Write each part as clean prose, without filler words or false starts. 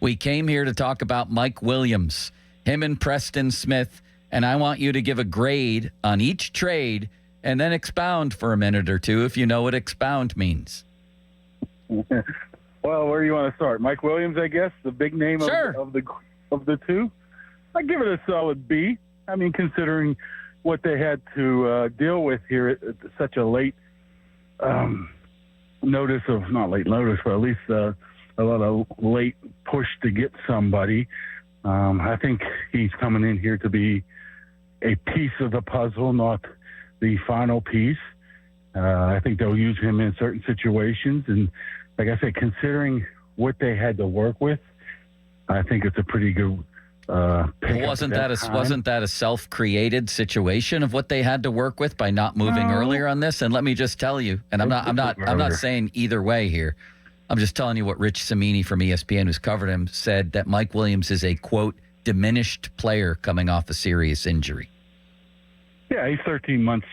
We came here to talk about Mike Williams, him and Preston Smith, and I want you to give a grade on each trade and then expound for a minute or two if you know what expound means. Well, where do you want to start? Mike Williams, I guess, the big name Sure. of the two. I give it a solid B. I mean, considering what they had to deal with here at such a late notice of, not late notice, but at least a lot of late push to get somebody. I think he's coming in here to be a piece of the puzzle, not the final piece. I think they'll use him in certain situations. And like I said, considering what they had to work with, I think it's a pretty good pick. Wasn't that a self-created situation of what they had to work with by not moving earlier on this? And let me just tell you, and I'm not saying either way here. I'm just telling you what Rich Cimini from ESPN, who's covered him, said that Mike Williams is a, quote, diminished player coming off a serious injury. Yeah, he's 13 months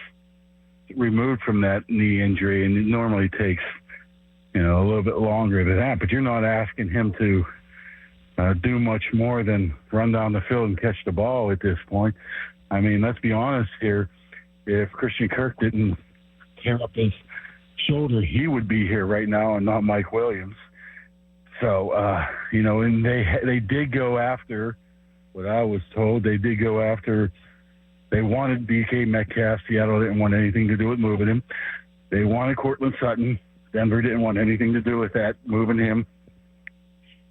removed from that knee injury, and it normally takes, a little bit longer than that. But you're not asking him to do much more than run down the field and catch the ball at this point. I mean, let's be honest here. If Christian Kirk didn't tear up his shoulder, he would be here right now and not Mike Williams. So, and they did go after, what I was told, they wanted DK Metcalf. Seattle didn't want anything to do with moving him. They wanted Courtland Sutton. Denver didn't want anything to do with that, moving him.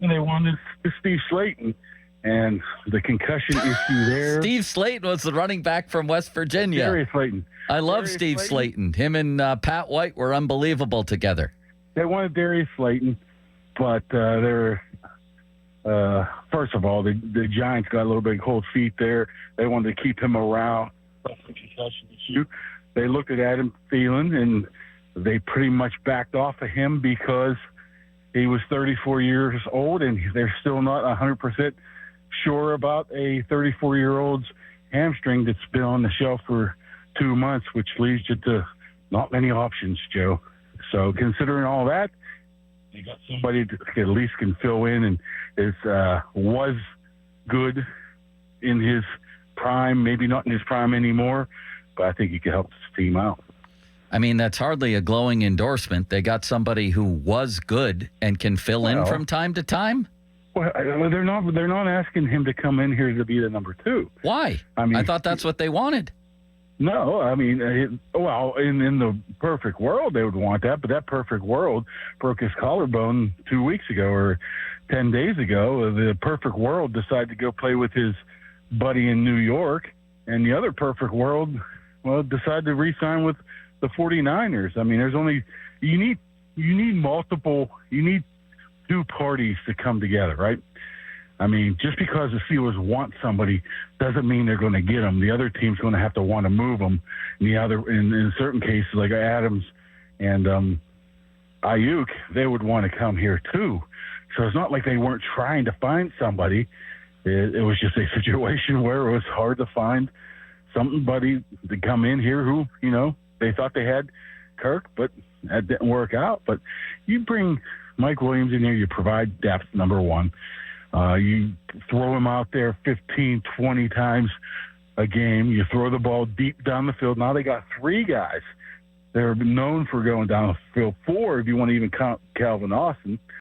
And they wanted Steve Slayton. And the concussion issue there. Steve Slayton was the running back from West Virginia. Darius Slayton. I love Steve Slayton. Him and Pat White were unbelievable together. They wanted Darius Slayton, but first of all, the Giants got a little bit cold feet there. They wanted to keep him around. That's the concussion issue. They looked at Adam Thielen, and they pretty much backed off of him because he was 34 years old, and they're still not 100% sure about a 34-year-old's hamstring that's been on the shelf for 2 months, which leads you to not many options, Joe. So considering all that, you got somebody that at least can fill in and was good in his prime, maybe not in his prime anymore, but I think he could help this team out. I mean, that's hardly a glowing endorsement. They got somebody who was good and can fill in from time to time. Well, they're not asking him to come in here to be the number two. Why? I thought that's what they wanted. No, I mean, in the perfect world, they would want that, but that perfect world broke his collarbone 2 weeks ago or 10 days ago. The perfect world decided to go play with his buddy in New York, and the other perfect world, decided to re-sign with the 49ers. I mean, you need two parties to come together, right? I mean, just because the Steelers want somebody doesn't mean they're going to get them. The other team's going to have to want to move them. In certain cases, like Adams and Ayuk, they would want to come here too. So it's not like they weren't trying to find somebody. It was just a situation where it was hard to find somebody to come in here who, they thought they had Kirk, but that didn't work out. But you bring Mike Williams in here, you provide depth, number one. You throw him out there 15, 20 times a game. You throw the ball deep down the field. Now they got three guys. They're known for going down the field. Four, if you want to even count Calvin Austin.